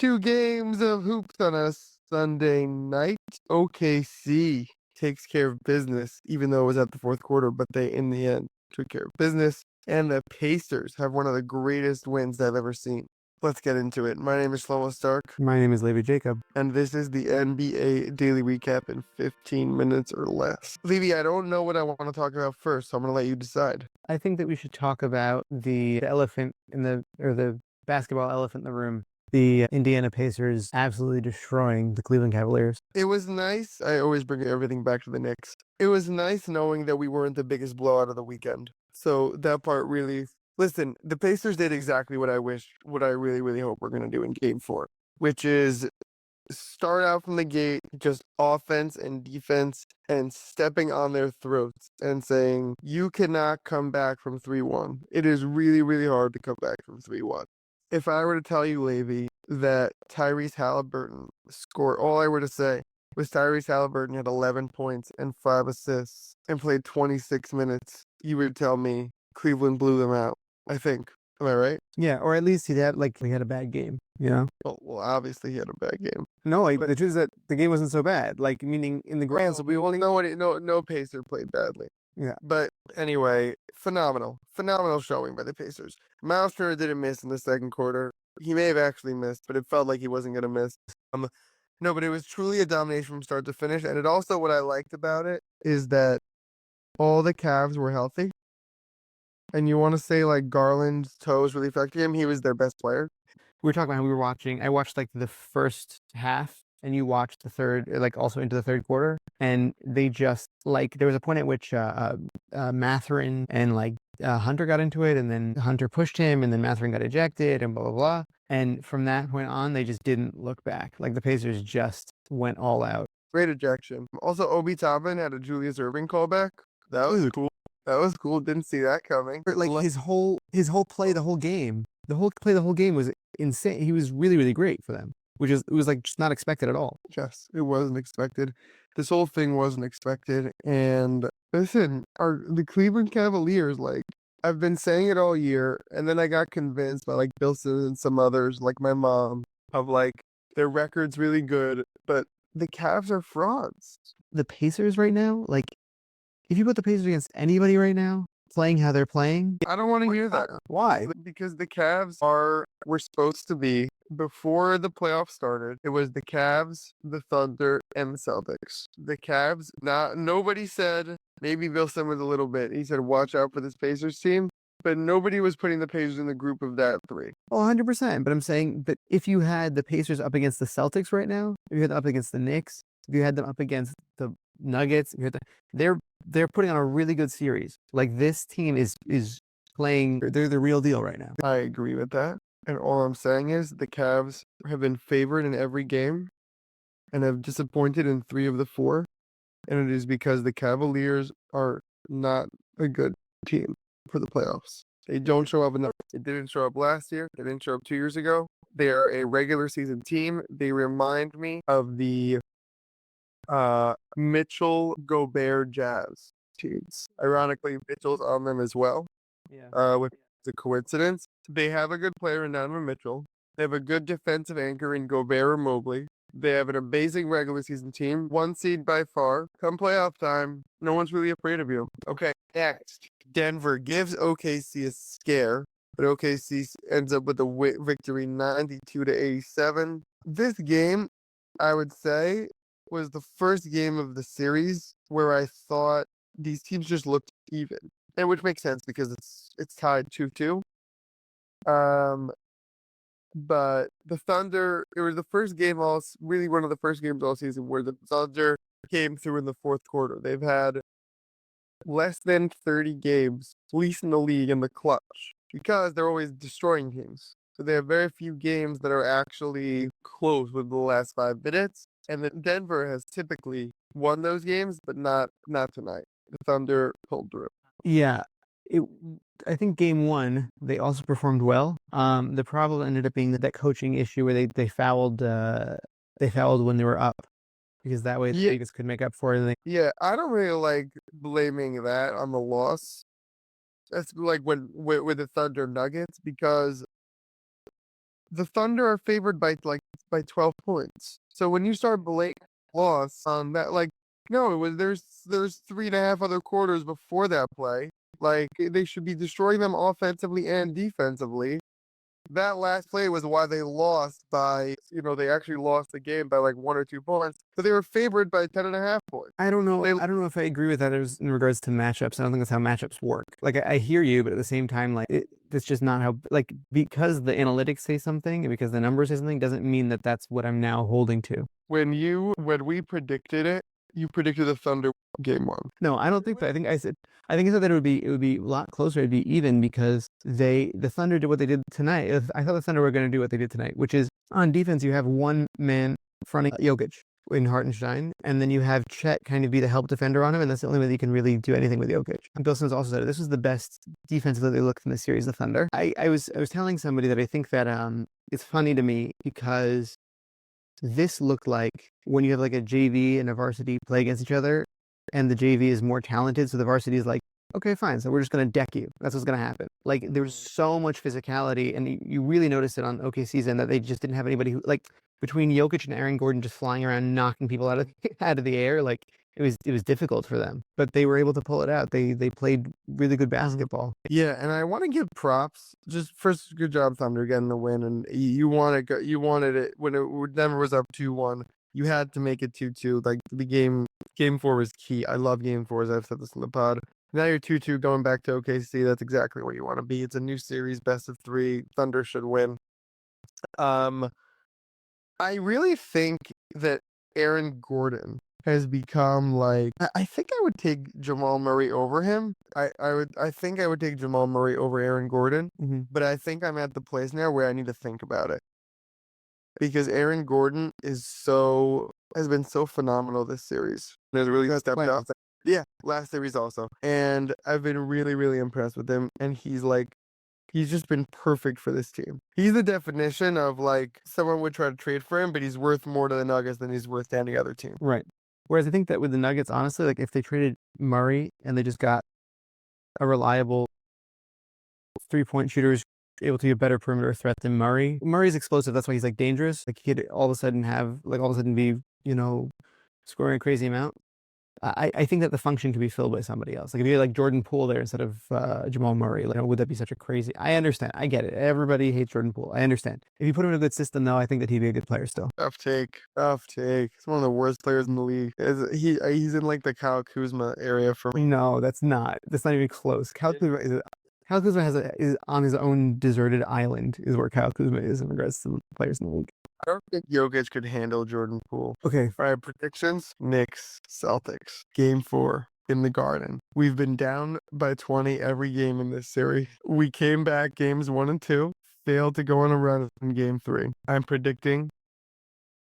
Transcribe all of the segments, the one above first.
2 games of hoops on a Sunday night. OKC takes care of business, even though it was at the fourth quarter, but they, in the end, took care of business. And the Pacers have one of the greatest wins I've ever seen. Let's get into it. My name is Shlomo Stark. My name is Levi Jacob. And this is the NBA Daily Recap in 15 minutes or less. Levi, I don't know what I want to talk about first, so I'm going to let you decide. I think that we should talk about the elephant the basketball elephant in the room. The Indiana Pacers absolutely destroying the Cleveland Cavaliers. It was nice. I always bring everything back to the Knicks. It was nice knowing that we weren't the biggest blowout of the weekend. So that part really... Listen, the Pacers did exactly what I really, really hope we're going to do in Game 4, which is start out from the gate, just offense and defense, and stepping on their throats and saying, you cannot come back from 3-1. It is really, really hard to come back from 3-1. If I were to tell you, Levi, that Tyrese Halliburton scored, all I were to say was Tyrese Halliburton had 11 points and 5 assists and played 26 minutes, you would tell me Cleveland blew them out, I think. Am I right? Yeah, or at least he had a bad game, you know? Well, obviously he had a bad game. No, but the truth is that the game wasn't so bad. Meaning in the grand, so we only no Pacer played badly. Yeah. But anyway, phenomenal showing by the Pacers. Miles Turner didn't miss in the second quarter. He may have actually missed, but it felt like he wasn't going to miss. No, but it was truly a domination from start to finish. And it also, what I liked about it is that all the Cavs were healthy. And you want to say like Garland's toes really affected him. He was their best player. We were talking about how we were watching. I watched the first half, and you watched the third, also into the third quarter. And they just there was a point at which Mathurin and Hunter got into it, and then Hunter pushed him, and then Mathurin got ejected, and blah blah blah. And from that point on, they just didn't look back. The Pacers just went all out. Great ejection. Also, Obi Toppin had a Julius Erving callback. That was cool. That was cool. Didn't see that coming. His whole play, the whole game was insane. He was really, really great for them, it was just not expected at all. Yes, it wasn't expected. This whole thing wasn't expected. And listen, the Cleveland Cavaliers, I've been saying it all year, and then I got convinced by Bill Simmons and some others, like my mom, of their record's really good, but the Cavs are frauds. The Pacers right now, if you put the Pacers against anybody right now, playing how they're playing, I don't want to hear that. Why? Because the Cavs were supposed to be, before the playoffs started, it was the Cavs, the Thunder, and the Celtics. The Cavs, nobody said, maybe Bill Simmons a little bit, he said, watch out for this Pacers team, but nobody was putting the Pacers in the group of that three. Oh, 100%. But I'm saying, but if you had the Pacers up against the Celtics right now, if you had them up against the Knicks, if you had them up against the Nuggets, they're putting on a really good series. This team is playing, they're the real deal right now. I agree with that. And all I'm saying is the Cavs have been favored in every game and have disappointed in 3 of the 4. And it is because the Cavaliers are not a good team for the playoffs. They don't show up enough. They didn't show up last year. They didn't show up 2 years ago. They are a regular season team. They remind me of the Mitchell Gobert Jazz teams. Ironically, Mitchell's on them as well. Yeah. Which is a coincidence. They have a good player in Donovan Mitchell. They have a good defensive anchor in Gobert or Mobley. They have an amazing regular season team. 1 seed by far. Come playoff time, no one's really afraid of you. Okay, next. Denver gives OKC a scare, but OKC ends up with a victory 92-87. This game, I would say, was the first game of the series where I thought these teams just looked even, and which makes sense because it's tied 2-2. But the Thunder, it was the first game really one of the first games all season where the Thunder came through in the fourth quarter. They've had less than 30 games, least in the league, in the clutch because they're always destroying teams. So they have very few games that are actually close with the last 5 minutes. And then Denver has typically won those games, but not tonight. The Thunder pulled through. Yeah. I think game 1, they also performed well. The problem ended up being that coaching issue where they fouled when they were up, because that way the Vegas could make up for it. Yeah, I don't really like blaming that on the loss. That's with the Thunder Nuggets, because the Thunder are favored by by 12 points. So when you start blatant loss on that, like, no, it was there's 3.5 other quarters before that play. Like they should be destroying them offensively and defensively. That last play was why they lost by, they actually lost the game by like 1 or 2 points, but they were favored by 10.5 points. I don't know. They, I don't know if I agree with that in regards to matchups. I don't think that's how matchups work. Like I hear you, but at the same time, like that's just not how. Like because the analytics say something and because the numbers say something doesn't mean that that's what I'm now holding to. when we predicted it, you predicted the Thunder game one. No, I don't think that. I think I said that it would be a lot closer. It'd be even because the Thunder did what they did tonight. I thought the Thunder were going to do what they did tonight, which is on defense you have one man fronting Jokic in Hartenstein, and then you have Chet kind of be the help defender on him, and that's the only way that you can really do anything with Jokic. And Bill Simmons also said this was the best defense that they looked in the series, the Thunder. I was telling somebody that I think that it's funny to me because this looked like when you have like a JV and a varsity play against each other, and the JV is more talented, so the varsity is like, okay, fine, so we're just going to deck you. That's what's going to happen. Like, there's so much physicality, and you really noticed it on OKC's end that they just didn't have anybody who, like, between Jokic and Aaron Gordon just flying around, knocking people out of the air, like, it was difficult for them. But they were able to pull it out. They played really good basketball. Yeah, and I want to give props. Just first, good job, Thunder, getting the win. And you wanted it when Denver was up 2-1. You had to make it 2-2. Like the game 4 was key. I love game 4s. I've said this in the pod. Now you're 2-2 going back to OKC. That's exactly where you want to be. It's a new series, best of 3. Thunder should win. I really think that Aaron Gordon has become like I think I would take Jamal Murray over him. I think I would take Jamal Murray over Aaron Gordon, but I think I'm at the place now where I need to think about it. Because Aaron Gordon has been so phenomenal this series. There's really stepped up. Yeah, last series also. And I've been really, really impressed with him. And he's just been perfect for this team. He's the definition of like someone would try to trade for him, but he's worth more to the Nuggets than he's worth to any other team. Right. Whereas I think that with the Nuggets, honestly, like if they traded Murray and they just got a reliable 3-point shooter who's able to be a better perimeter threat than Murray. Murray's explosive. That's why he's like dangerous. Like he could all of a sudden be, scoring a crazy amount. I think that the function could be filled by somebody else. Like if you had like Jordan Poole there instead of Jamal Murray, like, would that be such a crazy? I understand. I get it. Everybody hates Jordan Poole. I understand. If you put him in a good system, though, I think that he'd be a good player still. Tough take. He's one of the worst players in the league. He's in like the Kyle Kuzma area for me. No, that's not even close. Kyle Kuzma is on his own deserted island. Is where Kyle Kuzma is in regards to players in the league. I don't think Jokic could handle Jordan Poole. Okay. All right, predictions. Knicks, Celtics. Game 4 in the Garden. We've been down by 20 every game in this series. We came back games 1 and 2. Failed to go on a run in game 3. I'm predicting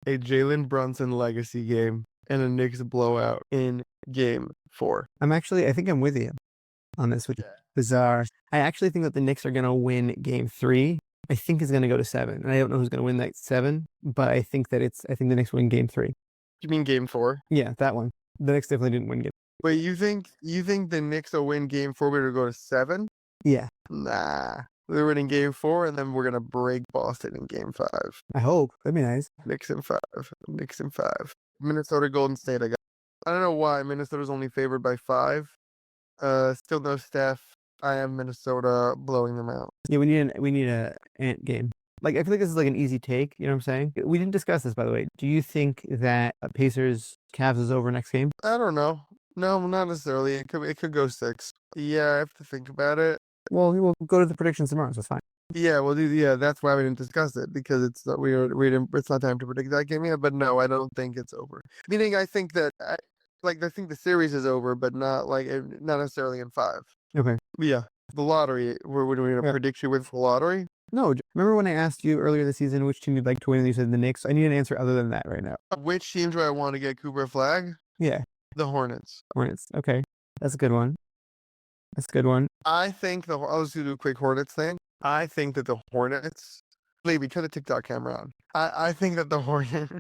a Jalen Brunson legacy game and a Knicks blowout in game 4. I think I'm with you on this, which is bizarre. I actually think that the Knicks are going to win game 3. I think it's going to go to 7. And I don't know who's going to win that 7, but I think the Knicks win game 3. You mean game 4? Yeah, that one. The Knicks definitely didn't win game. Wait, you think the Knicks will win game 4 but it'll go to 7? Yeah. Nah. They're winning game 4 and then we're going to break Boston in game 5. I hope. That'd be nice. Knicks in 5. Minnesota Golden State. I don't know why Minnesota's only favored by 5. Still no Steph. I have Minnesota blowing them out. Yeah, we need a ant game. Like I feel like this is like an easy take. You know what I'm saying? We didn't discuss this, by the way. Do you think that Pacers Cavs is over next game? I don't know. No, not necessarily. It could go 6. Yeah, I have to think about it. Well, we'll go to the predictions tomorrow, so it's fine. Yeah, we'll do. Yeah, that's why we didn't discuss it because it's not it's not time to predict that game yet. But no, I don't think it's over. Meaning, I think that I think the series is over, but not not necessarily in 5. Okay. Yeah, the lottery. We're doing a prediction with the lottery. No, remember when I asked you earlier this season which team you'd like to win, and you said the Knicks? I need an answer other than that right now. Which team do I want to get Cooper Flag? Yeah, the Hornets. Hornets. Okay, that's a good one. I think I'll just do a quick Hornets thing. I think that the Hornets. Maybe turn the TikTok camera on. I think that the Hornets.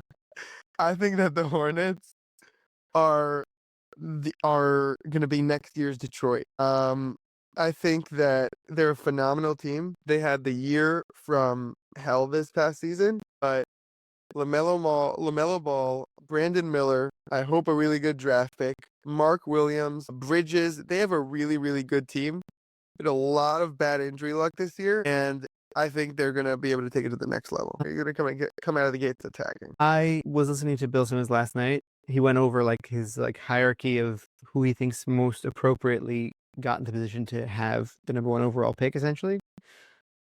I think that the Hornets are going to be next year's Detroit. I think that they're a phenomenal team. They had the year from hell this past season, but LaMelo Ball, Brandon Miller. I hope a really good draft pick. Mark Williams, Bridges. They have a really, really good team. But a lot of bad injury luck this year, and I think they're gonna be able to take it to the next level. You're gonna come out of the gates attacking. I was listening to Bill Simmons last night. He went over like his like hierarchy of who he thinks most appropriately got into position to have the number 1 overall pick, essentially.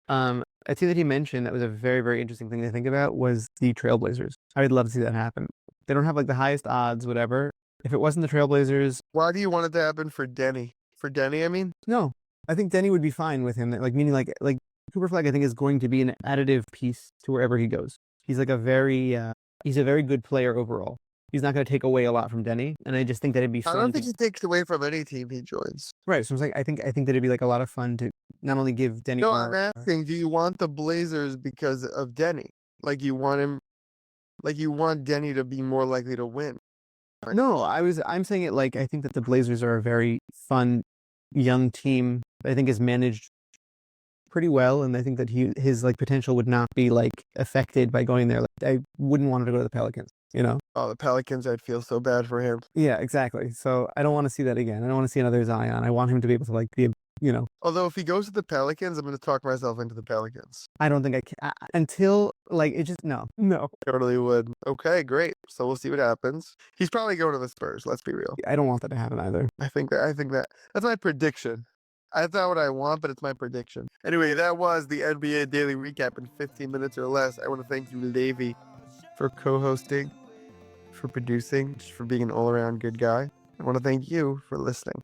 I see that he mentioned that was a very, very interesting thing to think about was the Trailblazers. I would love to see that happen. They don't have like the highest odds, whatever. If it wasn't the Trailblazers, Why do you want it to happen for Denny? For Denny, I mean? no, I think Denny would be fine with him. Like meaning like Cooper Flag, I think is going to be an additive piece to wherever he goes. He's like he's a very good player overall. He's not going to take away a lot from Denny, and I just think that it'd be I fun. don't think he takes away from any team he joins. Right, so I'm saying I think that it'd be like a lot of fun to not only give Denny. No, I'm asking, do you want the Blazers because of Denny? Like you want him, like you want Denny to be more likely to win. No, I'm saying it like I think that the Blazers are a very fun young team. I think is managed pretty well, and I think that his like potential would not be like affected by going there. Like I wouldn't want him to go to the Pelicans, you know? Oh, the Pelicans, I'd feel so bad for him. Yeah, exactly. So I don't want to see that again. I don't want to see another Zion. I want him to be able to like be, Although if he goes to the Pelicans, I'm going to talk myself into the Pelicans. I don't think I can until like it just no. Totally would. Okay, great. So we'll see what happens. He's probably going to the Spurs. Let's be real. I don't want that to happen either. I think that's my prediction. That's not what I want, but it's my prediction. Anyway, that was the NBA Daily Recap in 15 minutes or less. I want to thank you, Levi, for co-hosting, for producing, just for being an all-around good guy. I want to thank you for listening.